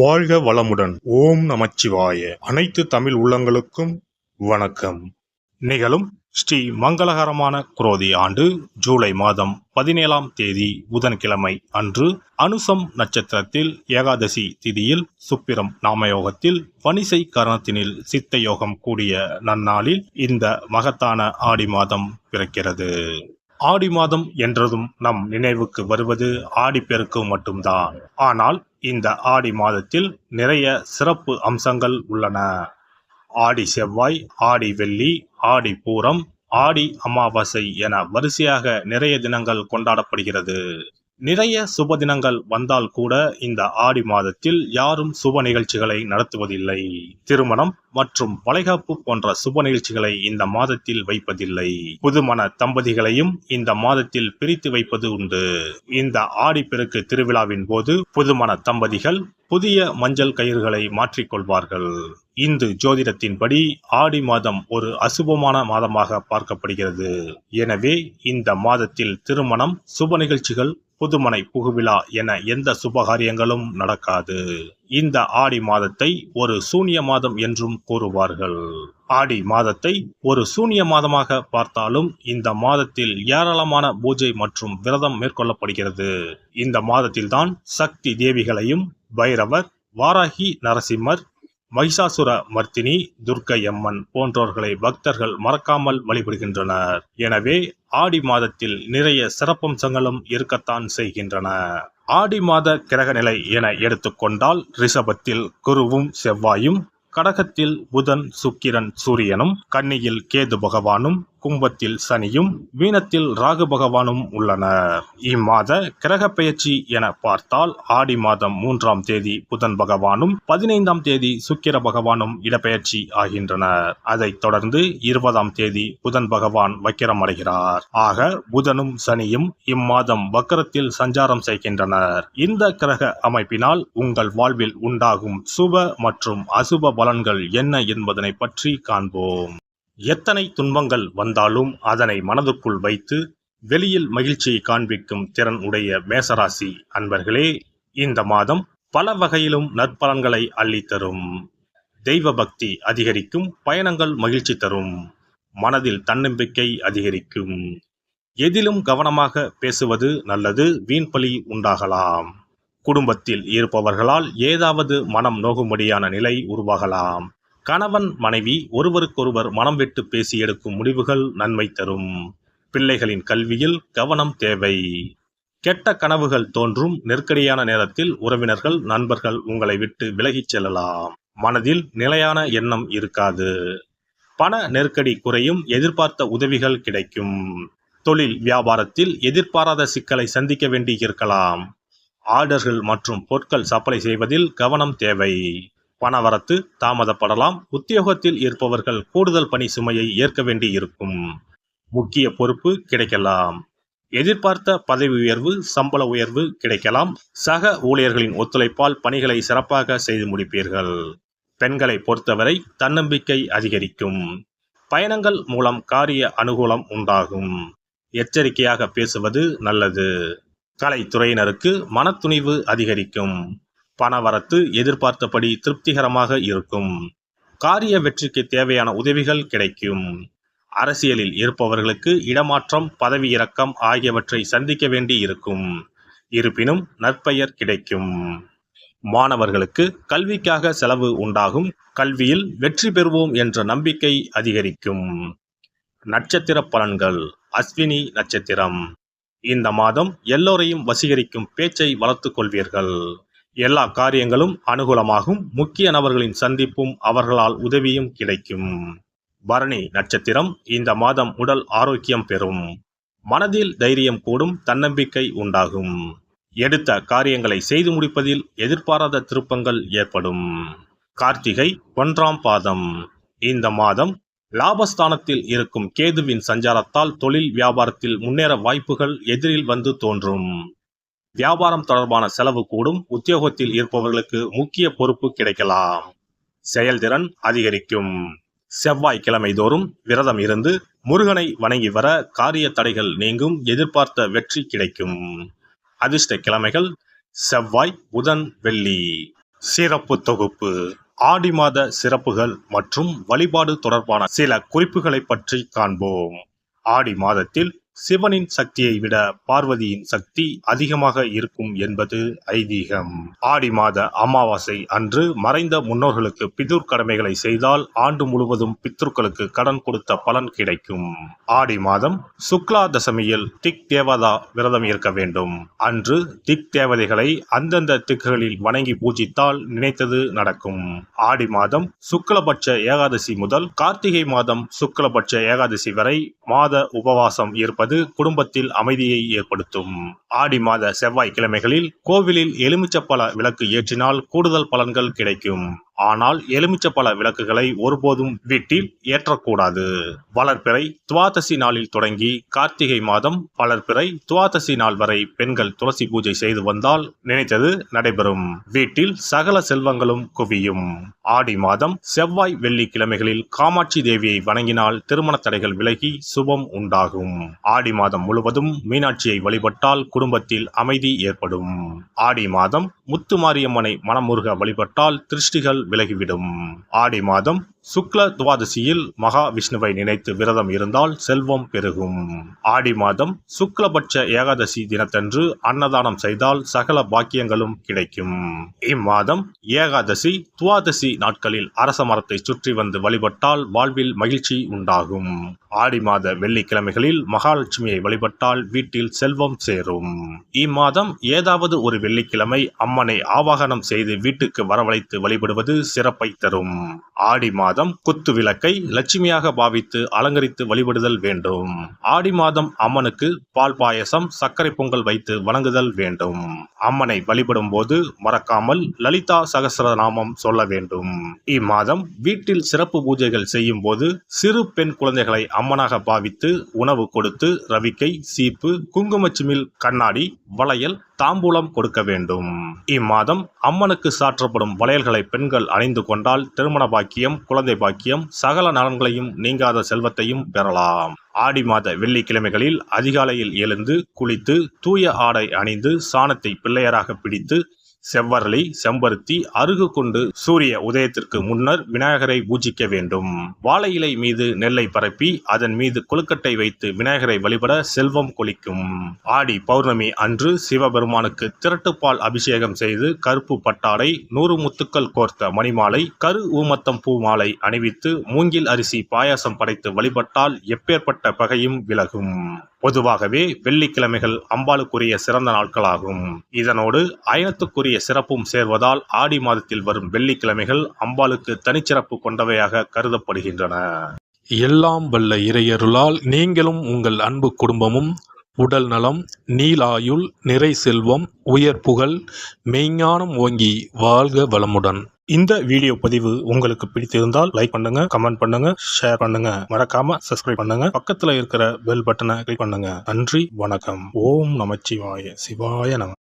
வாழ்க வளமுடன். ஓம் நமச்சிவாய. அனைத்து தமிழ் உள்ளங்களுக்கும் வணக்கம். நிகழும் ஸ்ரீ மங்களகரமான குரோதி ஆண்டு ஜூலை மாதம் 17ஆம் தேதி புதன்கிழமை அன்று அனுசம் நட்சத்திரத்தில் ஏகாதசி திதியில் சுப்பிரம் நாமயோகத்தில் வணிசை கரணத்தினில் சித்த யோகம் கூடிய நன்னாளில் இந்த மகத்தான ஆடி மாதம் பிறக்கிறது. ஆடி மாதம் என்றதும் நம் நினைவுக்கு வருவது ஆடிப்பெருக்கு மட்டும்தான். ஆனால் இந்த ஆடி மாதத்தில் நிறைய சிறப்பு அம்சங்கள் உள்ளன. ஆடி செவ்வாய், ஆடி வெள்ளி, ஆடி பூரம், ஆடி அமாவாசை என வரிசையாக நிறைய தினங்கள் கொண்டாடப்படுகிறது. நிறைய சுப தினங்கள் வந்தால் கூட இந்த ஆடி மாதத்தில் யாரும் சுப நிகழ்ச்சிகளை நடத்துவதில்லை. திருமணம் மற்றும் வளைகாப்பு போன்ற சுப நிகழ்ச்சிகளை இந்த மாதத்தில் வைப்பதில்லை. புதுமண தம்பதிகளையும் இந்த மாதத்தில் பிரித்து வைப்பது உண்டு. இந்த ஆடிப்பெருக்கு திருவிழாவின் போது புதுமண தம்பதிகள் புதிய மஞ்சள் கயிறுகளை மாற்றிக்கொள்வார்கள். இந்து ஜோதிடத்தின்படி ஆடி மாதம் ஒரு அசுபமான மாதமாக பார்க்கப்படுகிறது. எனவே இந்த மாதத்தில் திருமணம், சுப நிகழ்ச்சிகள், புதுமனை புகுவிழா என எந்த சுபகாரியங்களும் நடக்காது. இந்த ஆடி மாதத்தை ஒரு சூனிய மாதம் என்றும் கூறுவார்கள். ஆடி மாதத்தை ஒரு சூனிய மாதமாக பார்த்தாலும் இந்த மாதத்தில் ஏராளமான பூஜை மற்றும் விரதம் மேற்கொள்ளப்படுகிறது. இந்த மாதத்தில்தான் சக்தி தேவிகளையும் பைரவர், வாராகி, நரசிம்மர், மகிஷாசுர மர்த்தினி, துர்க்கை அம்மன் போன்றோர்களை பக்தர்கள் மறக்காமல் வழிபடுகின்றனர். எனவே ஆடி மாதத்தில் நிறைய சிறப்பம்சங்களும் இருக்கத்தான் செய்கின்றன. ஆடி மாத கிரக நிலை என எடுத்துக்கொண்டால் ரிஷபத்தில் குருவும் செவ்வாயும், கடகத்தில் புதன், சுக்கிரன், சூரியனும், கன்னியில் கேது பகவானும், கும்பத்தில் சனியும், மீனத்தில் ராகு பகவானும் உள்ளனர். இம்மாத கிரக பெயர்ச்சி என பார்த்தால் ஆடி மாதம் 3ஆம் தேதி புதன் பகவானும் 15ஆம் தேதி சுக்கிர பகவானும் இடப்பெயர்ச்சி ஆகின்றனர். அதைத் தொடர்ந்து 20ஆம் தேதி புதன் பகவான் வக்கிரம் அடைகிறார். ஆக புதனும் சனியும் இம்மாதம் வக்கரத்தில் சஞ்சாரம் செய்கின்றனர். இந்த கிரக அமைப்பினால் உங்கள் வாழ்வில் உண்டாகும் சுப மற்றும் அசுப பலன்கள் என்ன என்பதனை பற்றி காண்போம். எத்தனை துன்பங்கள் வந்தாலும் அதனை மனதுக்குள் வைத்து வெளியில் மகிழ்ச்சியை காண்பிக்கும் திறன் உடைய மேசராசி அன்பர்களே, இந்த மாதம் பல வகையிலும் நற்பலன்களை அள்ளித்தரும். தெய்வ பக்தி அதிகரிக்கும், பயணங்கள் மகிழ்ச்சி தரும், மனதில் தன்னம்பிக்கை அதிகரிக்கும். எதிலும் கவனமாக பேசுவது நல்லது, வீண்பலி உண்டாகலாம். குடும்பத்தில் இருப்பவர்களால் ஏதாவது மனம் நோகும்படியான நிலை உருவாகலாம். கணவன் மனைவி ஒருவருக்கொருவர் மனம் விட்டு பேசி எடுக்கும் முடிவுகள் நன்மை தரும். பிள்ளைகளின் கல்வியில் கவனம் தேவை. கெட்ட கனவுகள் தோன்றும். நெருக்கடியான நேரத்தில் உறவினர்கள், நண்பர்கள் உங்களை விட்டு விலகிச் செல்லலாம். மனதில் நிலையான எண்ணம் இருக்காது. பண நெருக்கடி குறையும். எதிர்பார்த்த உதவிகள் கிடைக்கும். தொழில் வியாபாரத்தில் எதிர்பாராத சிக்கலை சந்திக்க வேண்டி இருக்கலாம். ஆர்டர்கள் மற்றும் பொருட்கள் சப்ளை செய்வதில் கவனம் தேவை. பணவரத்து தாமதப்படலாம். உத்தியோகத்தில் இருப்பவர்கள் கூடுதல் பணி சுமையை ஏற்க வேண்டி இருக்கும். முக்கிய பொறுப்பு கிடைக்கலாம். எதிர்பார்த்த பதவி உயர்வு, சம்பள உயர்வு கிடைக்கலாம். சக ஊழியர்களின் ஒத்துழைப்பால் பணிகளை சிறப்பாக செய்து முடிப்பீர்கள். பெண்களை பொறுத்தவரை தன்னம்பிக்கை அதிகரிக்கும். பயணங்கள் மூலம் காரிய அனுகூலம் உண்டாகும். எச்சரிக்கையாக பேசுவது நல்லது. கலைத்துறையினருக்கு மனத்துணிவு அதிகரிக்கும். பணவரத்து எதிர்பார்த்தபடி திருப்திகரமாக இருக்கும். காரிய வெற்றிக்கு தேவையான உதவிகள் கிடைக்கும். அரசியலில் இருப்பவர்களுக்கு இடமாற்றம், பதவி இறக்கம் ஆகியவற்றை சந்திக்க வேண்டி இருக்கும். இருப்பினும் நற்பெயர் கிடைக்கும். மாணவர்களுக்கு கல்விக்காக செலவு உண்டாகும். கல்வியில் வெற்றி பெறுவோம் என்ற நம்பிக்கை அதிகரிக்கும். நட்சத்திர பலன்கள். அஸ்வினி நட்சத்திரம். இந்த மாதம் எல்லோரையும் வசீகரிக்கும் பேச்சை வளர்த்துக் கொள்வீர்கள். எல்லா காரியங்களும் அனுகூலமாகும். முக்கிய நபர்களின் சந்திப்பும் அவர்களால் உதவியும் கிடைக்கும். பரணி நட்சத்திரம். இந்த மாதம் உடல் ஆரோக்கியம் பெறும். மனதில் தைரியம் கூடும். தன்னம்பிக்கை உண்டாகும். எடுத்த காரியங்களை செய்து முடிப்பதில் எதிர்பாராத திருப்பங்கள் ஏற்படும். கார்த்திகை 1ஆம் பாதம். இந்த மாதம் லாபஸ்தானத்தில் இருக்கும் கேதுவின் சஞ்சாரத்தால் தொழில் வியாபாரத்தில் முன்னேற வாய்ப்புகள் எதிரில் வந்து தோன்றும். வியாபாரம் தொடர்பான செலவு கூடும். உத்தியோகத்தில் இருப்பவர்களுக்கு முக்கிய பொறுப்பு கிடைக்கலாம். செயல்திறன் அதிகரிக்கும். செவ்வாய்க்கிழமை தோறும் விரதம் இருந்து முருகனை வணங்கி வர காரிய தடைகள் நீங்கும். எதிர்பார்த்த வெற்றி கிடைக்கும். அதிர்ஷ்ட கிழமைகள் செவ்வாய், புதன், வெள்ளி. சிறப்பு தொகுப்பு ஆடி மாத சிறப்புகள் மற்றும் வழிபாடு தொடர்பான சில குறிப்புகளை பற்றி காண்போம். ஆடி மாதத்தில் சிவனின் சக்தியை விட பார்வதியின் சக்தி அதிகமாக இருக்கும் என்பது ஐதீகம். ஆடி மாத அமாவாசை அன்று மறைந்த முன்னோர்களுக்கு பிதுர் கடமைகளை செய்தால் ஆண்டு முழுவதும் பித்ருக்களுக்கு கடன் கொடுத்த பலன் கிடைக்கும். ஆடி மாதம் சுக்லா தசமியில் திக் தேவதா விரதம் இருக்க வேண்டும். அன்று திக் தேவதைகளை அந்தந்த திக்குகளில் வணங்கி பூஜித்தால் நினைத்தது நடக்கும். ஆடி மாதம் சுக்லபட்ச ஏகாதசி முதல் கார்த்திகை மாதம் சுக்லபட்ச ஏகாதசி வரை மாத உபவாசம் இருப்பது குடும்பத்தில் அமைதியை ஏற்படுத்தும். ஆடி மாத செவ்வாய்க்கிழமைகளில் கோவிலில் எலுமிச்சப்பழ விளக்கு ஏற்றினால் கூடுதல் பலன்கள் கிடைக்கும். ஆனால் எலுமிச்சப்பழ விளக்குகளை ஒருபோதும் வீட்டில் ஏற்றக்கூடாது. வளர்பிறை துவாதசி நாளில் தொடங்கி கார்த்திகை மாதம் வளர்பிறை துவாதசி நாள் வரை பெண்கள் துளசி பூஜை செய்து வந்தால் நினைத்தது நடைபெறும். வீட்டில் சகல செல்வங்களும் குவியும். ஆடி மாதம் செவ்வாய் வெள்ளிக்கிழமைகளில் காமாட்சி தேவியை வணங்கினால் திருமண தடைகள் விலகி சுபம் உண்டாகும். ஆடி மாதம் முழுவதும் மீனாட்சியை வழிபட்டால் குடும்பத்தில் அமைதி ஏற்படும். ஆடி மாதம் முத்துமாரியம்மனை மனமுருக வழிபட்டால் திருஷ்டிகள் விலகிவிடும். ஆடி மாதம் சுக்ல துவாதசியில் மகா விஷ்ணுவை நினைத்து விரதம் இருந்தால் செல்வம் பெருகும். ஆடி மாதம் சுக்லபட்ச ஏகாதசி தினத்தன்று அன்னதானம் செய்தால் சகல பாக்கியங்களும் கிடைக்கும். இம்மாதம் ஏகாதசி துவாதசி நாட்களில் அரச மரத்தை சுற்றி வந்து வழிபட்டால் வாழ்வில் மகிழ்ச்சி உண்டாகும். ஆடி மாத வெள்ளிக்கிழமைகளில் மகாலட்சுமியை வழிபட்டால் வீட்டில் செல்வம் சேரும். இம்மாதம் ஏதாவது ஒரு வெள்ளிக்கிழமை அம்மனை ஆவாகனம் செய்து வீட்டுக்கு வரவழைத்து வழிபடுவது சிறப்பை தரும். ஆடி மாதம் குத்து விளக்கை லட்சுமியாக பாவித்து அலங்கரித்து வழிபடுதல் வேண்டும். ஆடி மாதம் அம்மனுக்கு பால் பாயசம் சர்க்கரை பொங்கல் வைத்து வணங்குதல் வேண்டும். அம்மனை வழிபடும் போது மறக்காமல் லலிதா சகஸ்ரநாமம் சொல்ல வேண்டும். இம்மாதம் வீட்டில் சிறப்பு பூஜைகள் செய்யும் போது சிறு பெண் குழந்தைகளை அம்மனாக பாவித்து உணவு கொடுத்து ரவிக்கை சீப்பு குங்குமச்சிமிழ் கண்ணாடி வளையல் தாம்பூலம் கொடுக்க வேண்டும். இம்மாதம் அம்மனுக்கு சாற்றப்படும் வளையல்களை பெண்கள் அணிந்து கொண்டால் திருமண பாக்கியம் குழந்தை பாக்கியம் சகல நலன்களையும் நீங்காத செல்வத்தையும் பெறலாம். ஆடி மாத வெள்ளிக்கிழமைகளில் அதிகாலையில் எழுந்து குளித்து தூய ஆடை அணிந்து சாணத்தை பிள்ளையராக பிடித்து செவ்வரளி செம்பருத்தி அருகு கொண்டு சூரிய உதயத்திற்கு முன்னர் விநாயகரை பூஜிக்க வேண்டும். வாழை இலை மீது நெல்லை பரப்பி அதன் மீது கொழுக்கட்டை வைத்து விநாயகரை வழிபட செல்வம் கொளிக்கும். ஆடி பௌர்ணமி அன்று சிவபெருமானுக்கு திரட்டுப்பால் அபிஷேகம் செய்து கருப்பு பட்டாடை 100 முத்துக்கள் கோர்த்த மணிமாலை கரு ஊமத்தம் பூ மாலை அணிவித்து மூங்கில் அரிசி பாயாசம் படைத்து வழிபட்டால் எப்பேற்பட்ட பகையும் விலகும். பொதுவாகவே வெள்ளிக்கிழமைகள் அம்பாளுக்குரிய சிறந்த நாட்களாகும். இதனோடு அயனத்துக்குரிய சிறப்பும் சேர்வதால் ஆடி மாதத்தில் வரும் வெள்ளிக்கிழமைகள் அம்பாளுக்கு தனிச்சிறப்பு கொண்டவையாக கருதப்படுகின்றன. எல்லாம் வல்ல இறையருளால் நீங்களும் உங்கள் அன்பு குடும்பமும் உடல் நலம் நீலாயுள் நிறை செல்வம் உயர் புகழ் மெய்ஞானம் ஓங்கி வாழ்க வளமுடன். இந்த வீடியோ பதிவு உங்களுக்கு பிடித்திருந்தால் லைக் பண்ணுங்க, கமெண்ட் பண்ணுங்க, ஷேர் பண்ணுங்க, மறக்காம சப்ஸ்கிரைப் பண்ணுங்க, பக்கத்துல இருக்கிற பெல் பட்டனை கிளிக் பண்ணுங்க. நன்றி, வணக்கம். ஓம் நமச்சிவாய. சிவாய நம.